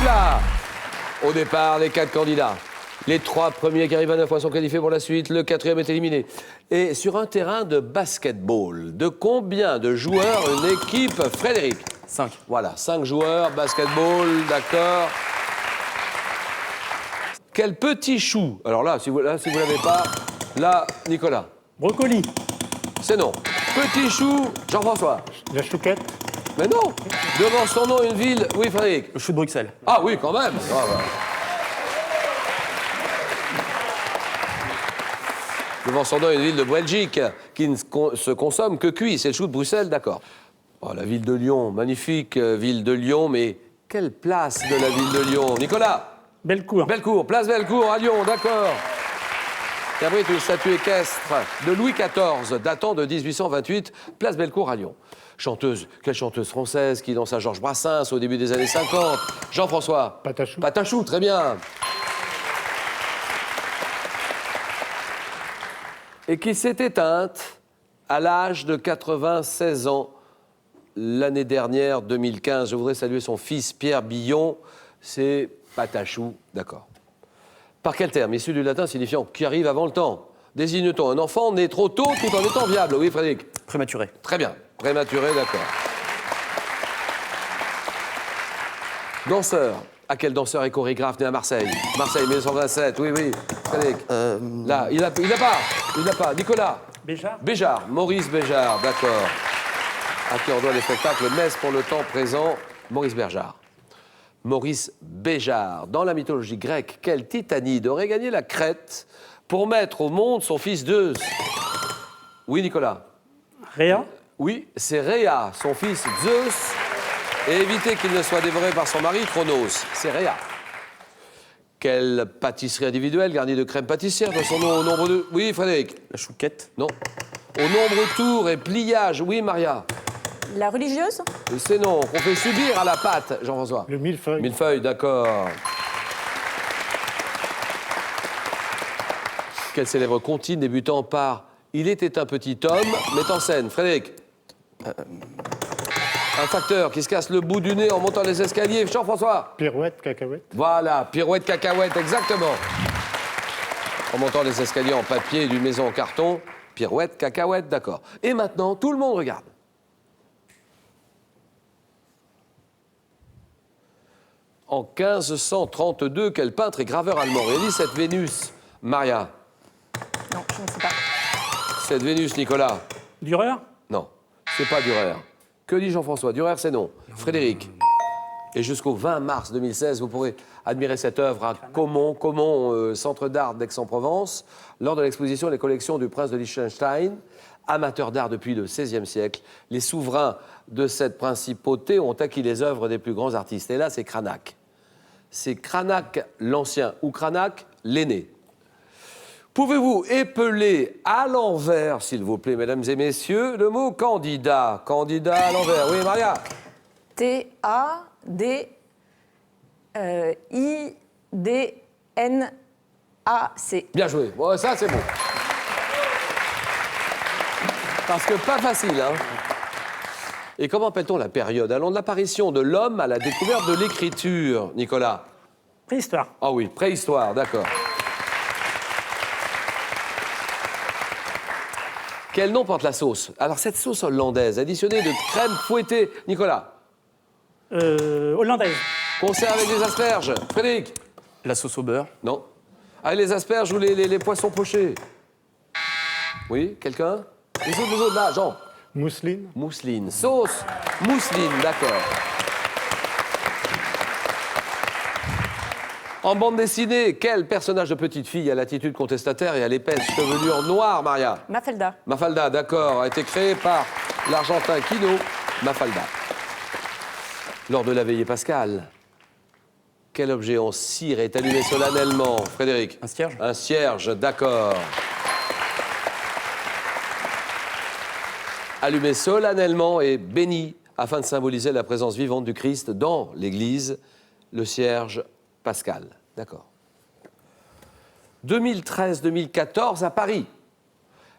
plat. Au départ, les 4 candidats. Les 3 premiers qui arrivent à 9 points sont qualifiés pour la suite. Le 4e est éliminé. Et sur un terrain de basketball, de combien de joueurs une équipe, Frédéric? 5. Voilà, 5 joueurs, basketball, d'accord. Quel petit chou? Alors là, si vous l'avez pas, là, Nicolas. Brocoli. C'est non. Petit chou, Jean-François. La chouquette. Mais non. Devant son nom, une ville. Oui, Frédéric. Le chou de Bruxelles. Ah oui, quand même. Ah, bah. Devant son nom, une ville de Belgique qui ne se consomme que cuit. C'est le chou de Bruxelles, d'accord. Oh, la ville de Lyon, magnifique ville de Lyon, mais quelle place de la ville de Lyon? Nicolas? Bellecour. Bellecour, place Bellecour à Lyon, d'accord. Qui abrite une statue équestre de Louis XIV, datant de 1828, place Bellecour à Lyon. Chanteuse, quelle chanteuse française qui danse à Georges Brassens au début des années 50? Jean-François? Patachou. Patachou, très bien. Et qui s'est éteinte à l'âge de 96 ans l'année dernière, 2015. Je voudrais saluer son fils Pierre Billon. C'est Patachou, d'accord. Par quel terme, issu du latin signifiant qui arrive avant le temps, désigne-t-on un enfant né trop tôt tout en étant viable? Oui, Frédéric? Prématuré. Très bien. Prématuré, d'accord. Danseur. À quel danseur et chorégraphe né à Marseille? Marseille, 1927, oui, oui. Frédéric? Là, il n'a pas. Nicolas? Béjart. Béjart, Maurice Béjart, d'accord. À qui on doit les spectacles Messe pour le temps présent, Maurice Béjart. Maurice Béjart. Dans la mythologie grecque, quel titanide aurait gagné la Crète pour mettre au monde son fils Zeus? Oui, Nicolas? Réa. Oui, c'est Rhea, son fils Zeus, et éviter qu'il ne soit dévoré par son mari Chronos. C'est Rhea. Quelle pâtisserie individuelle garnie de crème pâtissière dans son nom au nombre de... Oui, Frédéric? La chouquette. Non. Au nombre tour et pliage. Oui, Maria? La religieuse? C'est non, qu'on fait subir à la pâte, Jean-François. Le millefeuille. Millefeuille, d'accord. Quelle célèbre comptine débutant par « Il était un petit homme » met en scène, Frédéric? Un facteur qui se casse le bout du nez en montant les escaliers, Jean-François? Pirouette, cacahuète. Voilà, pirouette cacahuète, exactement. En montant les escaliers en papier d'une maison en carton, pirouette cacahuète, d'accord. Et maintenant, tout le monde regarde. En 1532, quel peintre et graveur allemand réalise cette Vénus? Maria? Non, je ne sais pas. Cette Vénus, Nicolas? Dürer. Non, c'est pas Dürer. Que dit Jean-François? Dürer, c'est non. Frédéric? Et jusqu'au 20 mars 2016, vous pourrez admirer cette œuvre à Caumont, Centre d'art d'Aix-en-Provence, lors de l'exposition Les collections du prince de Liechtenstein. Amateur d'art depuis le XVIe siècle, les souverains de cette principauté ont acquis les œuvres des plus grands artistes. Et là, c'est Cranach. C'est Cranach l'Ancien ou Cranach l'aîné. Pouvez-vous épeler à l'envers, s'il vous plaît, mesdames et messieurs, le mot candidat? Candidat à l'envers. Oui, Maria? T-A-D-I-D-N-A-C. Bien joué. Bon, ça, c'est bon. Parce que pas facile, hein. Et comment appelle-t-on la période allant de l'apparition de l'homme à la découverte de l'écriture, Nicolas? Préhistoire. Ah oui, préhistoire, d'accord. Quel nom porte la sauce? Alors, cette sauce hollandaise, additionnée de crème fouettée, Nicolas? Hollandaise. Qu'on avec des asperges, Frédéric? La sauce au beurre. Non. Avec les asperges ou les poissons pochés? Oui, quelqu'un? Les autres, là, Jean? Mousseline. Mousseline. Sauce mousseline, d'accord. En bande dessinée, quel personnage de petite fille à l'attitude contestataire et à l'épaisse chevelure noire, Maria? Mafalda. Mafalda, d'accord, a été créé par l'Argentin Kino Mafalda. Lors de la veillée pascale, quel objet en cire est allumé solennellement, Frédéric? Un cierge. Un cierge, d'accord. Allumé solennellement et béni afin de symboliser la présence vivante du Christ dans l'Église, le cierge pascal. D'accord. 2013-2014 à Paris.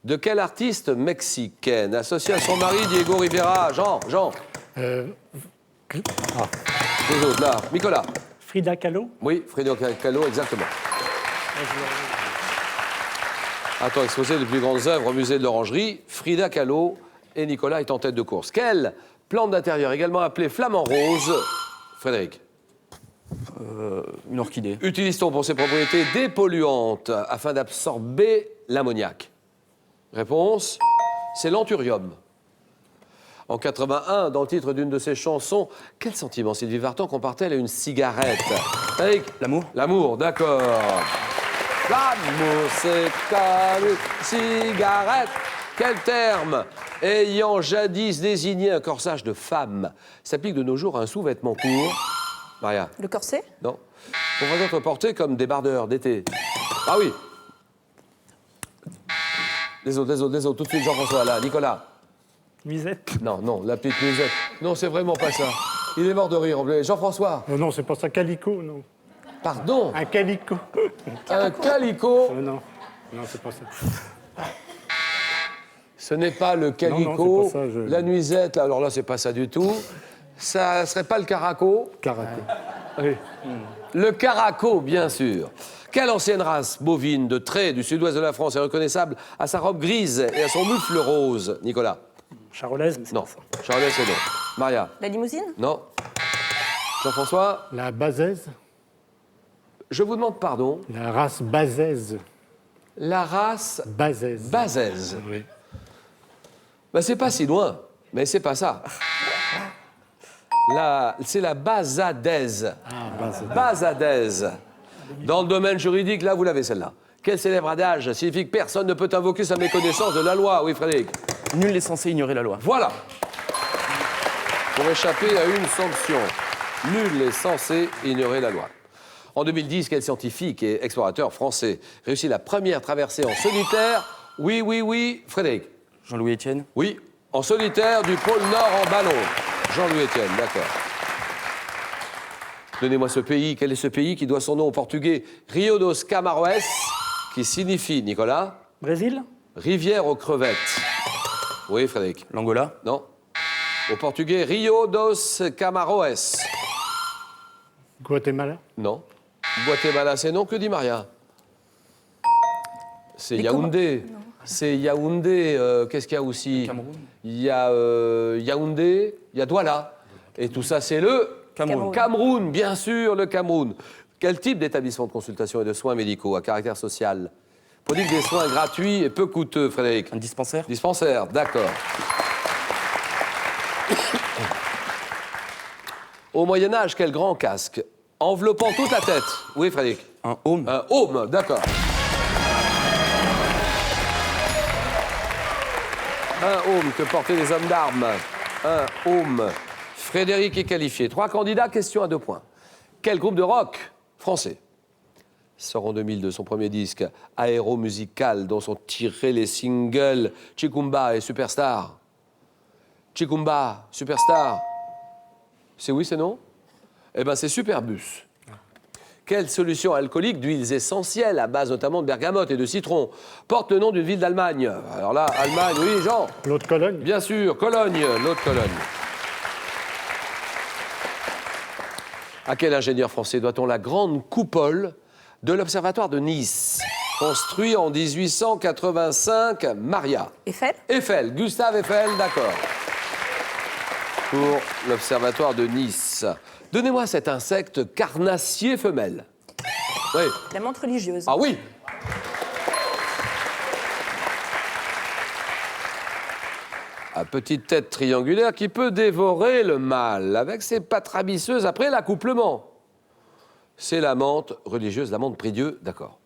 De quelle artiste mexicaine associée à son mari Diego Rivera? Jean. Les autres, là. Nicolas. Frida Kahlo. Oui, Frida Kahlo, exactement. Attends, exposé les plus grandes œuvres au musée de l'Orangerie, Frida Kahlo et Nicolas est en tête de course. Quelle plante d'intérieur, également appelée flamant rose, Frédéric? Une orchidée. Utilise-t-on pour ses propriétés dépolluantes afin d'absorber l'ammoniac? Réponse, c'est l'anthurium. En 81, dans le titre d'une de ses chansons, quel sentiment Sylvie Vartan compare-t-elle à une cigarette? Frédéric? L'amour. L'amour, d'accord. L'amour, c'est comme une cigarette. Quel terme, ayant jadis désigné un corsage de femme, s'applique de nos jours à un sous-vêtement court? Maria? Le corset? Non. Pour être porté comme débardeur d'été. Ah oui. Les autres, tout de suite, Jean-François, là. Nicolas? Nuisette. Non, non, la petite musette. Non, c'est vraiment pas ça. Il est mort de rire, en plus. Jean-François? Non, c'est pas ça. Calico, non. Pardon? Un calico. Un calicot? Non, non, c'est pas ça. Ce n'est pas le Non, calicot. c'est pas ça, La nuisette, là, alors là, c'est pas ça du tout. Ça serait pas le caraco? Caraco. Oui. Le caraco, bien sûr. Quelle ancienne race bovine de trait du sud-ouest de la France est reconnaissable à sa robe grise et à son mufle rose? Nicolas? Charolaise, mais c'est Non. pas ça. Charles, c'est non. Maria? La limousine? Non. Jean-François? La bazaise. Je vous demande pardon. La race bazaise. La race Bazaise. bazaise. Oui. Ben, c'est pas si loin, mais c'est pas ça. C'est la bazadaise. Ah, bazaise. Bazadaise. Dans le domaine juridique, là, vous l'avez celle-là. Quel célèbre adage signifie que personne ne peut invoquer sa méconnaissance de la loi? Oui, Frédéric? Nul n'est censé ignorer la loi. Voilà. Pour échapper à une sanction, nul n'est censé ignorer la loi. En 2010, quel scientifique et explorateur français réussit la première traversée en solitaire? Oui, oui, oui, Frédéric? Jean-Louis Etienne. Oui, en solitaire du pôle Nord en ballon. Jean-Louis Etienne, d'accord. Donnez-moi ce pays. Quel est ce pays qui doit son nom au portugais Rio dos Camaroes, qui signifie, Nicolas? Brésil. Rivière aux crevettes. Oui, Frédéric? L'Angola. Non. Au portugais, Rio dos Camaroes. Guatemala. Non. Guatemala, c'est non. Que dit Maria? C'est Les Yaoundé. C'est Yaoundé. Qu'est-ce qu'il y a aussi? Cameroun. Il y a Yaoundé, il y a Douala. Et tout ça, c'est le Cameroun. Cameroun, bien sûr, le Cameroun. Quel type d'établissement de consultation et de soins médicaux à caractère social prodigue des soins gratuits et peu coûteux, Frédéric? Un dispensaire. Dispensaire, d'accord. Au Moyen-Âge, quel grand casque enveloppant toute la tête? Oui, Frédéric? Un home. Un aume, d'accord. Un aume que portaient les hommes d'armes. Un aume. Frédéric est qualifié. 3 candidats, question à 2 points. Quel groupe de rock français sort en 2002 son premier disque aéromusical dont sont tirés les singles Chikumba et Superstar? Chikumba, Superstar. C'est oui, c'est non? Eh bien, c'est Superbus. Quelle solution alcoolique d'huiles essentielles, à base notamment de bergamote et de citron, porte le nom d'une ville d'Allemagne? Alors là, Allemagne, oui, Jean? L'eau de Cologne. Bien sûr, Cologne, l'eau de Cologne. À quel ingénieur français doit-on la grande coupole de l'Observatoire de Nice, construit en 1885? Maria? Eiffel? Eiffel, Gustave Eiffel, d'accord. Pour l'Observatoire de Nice. Donnez-moi cet insecte carnassier femelle. Oui. La menthe religieuse. Ah oui. À petite tête triangulaire qui peut dévorer le mâle avec ses pattes rabisseuses après l'accouplement. C'est la menthe religieuse, la menthe prie-dieu, d'accord.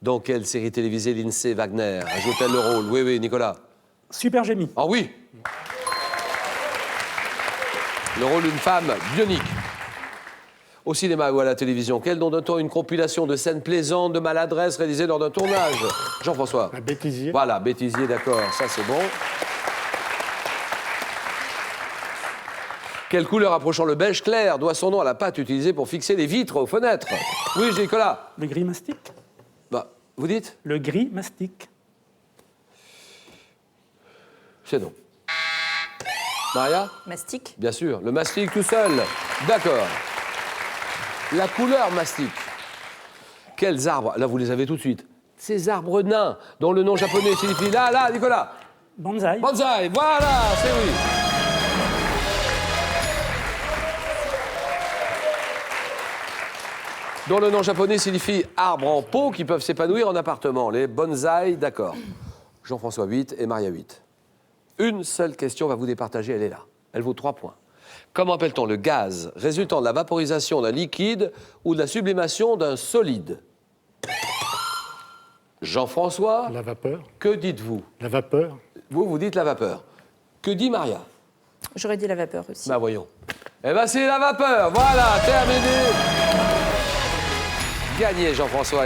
Dans quelle série télévisée Lindsay Wagner ajoute-t-elle le rôle? Oui, oui, Nicolas. Super Génie. Ah oui. Le rôle d'une femme bionique. Au cinéma ou à la télévision, quel nom donne-t-on une compilation de scènes plaisantes, de maladresses réalisées lors d'un tournage? Jean-François. Un bêtisier. Voilà, bêtisier, d'accord, ça c'est bon. Quelle couleur approchant le beige clair doit son nom à la pâte utilisée pour fixer les vitres aux fenêtres? Oui, Nicolas. Le gris mastic. Bah, vous dites? Le gris mastic. C'est non. Maria? Mastic? Bien sûr, le mastic tout seul. D'accord. La couleur mastic. Quels arbres? Là, vous les avez tout de suite. Ces arbres nains, dont le nom japonais signifie... Là, Nicolas. Bonsaï. Bonsaï, voilà, c'est oui. Dont le nom japonais signifie arbre en pot qui peuvent s'épanouir en appartement. Les bonsaïs, d'accord. Jean-François 8 et Maria 8. Une seule question va vous départager, elle est là. Elle vaut 3 points. Comment appelle-t-on le gaz résultant de la vaporisation d'un liquide ou de la sublimation d'un solide? Jean-François, La vapeur. que dites-vous? La vapeur. Vous dites la vapeur. Que dit Maria? J'aurais dit la vapeur aussi. Bah voyons. Eh ben c'est la vapeur, voilà, terminé. Gagné Jean-François.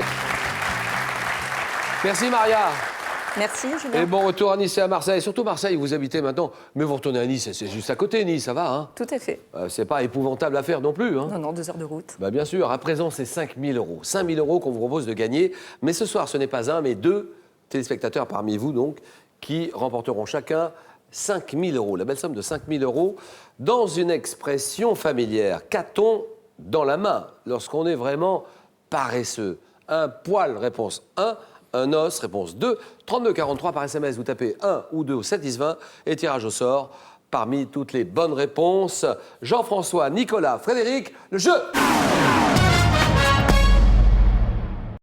Merci Maria. Merci, Julien. Et bon retour à Nice et à Marseille. Surtout Marseille, vous habitez maintenant. Mais vous retournez à Nice, c'est juste à côté Nice, ça va, hein? Tout à fait. C'est pas épouvantable à faire non plus, hein? Non, 2 heures de route. Bah bien sûr, à présent c'est 5 000 euros. 5 000 euros qu'on vous propose de gagner. Mais ce soir, ce n'est pas un, mais 2 téléspectateurs parmi vous donc, qui remporteront chacun 5 000 euros. La belle somme de 5 000 euros dans une expression familière. Qu'a-t-on dans la main lorsqu'on est vraiment paresseux? Un poil, réponse 1. Un os, réponse 2. 32 43 par SMS, vous tapez 1 ou 2 au 7 10 20 et tirage au sort parmi toutes les bonnes réponses. Jean-François, Nicolas, Frédéric, le jeu.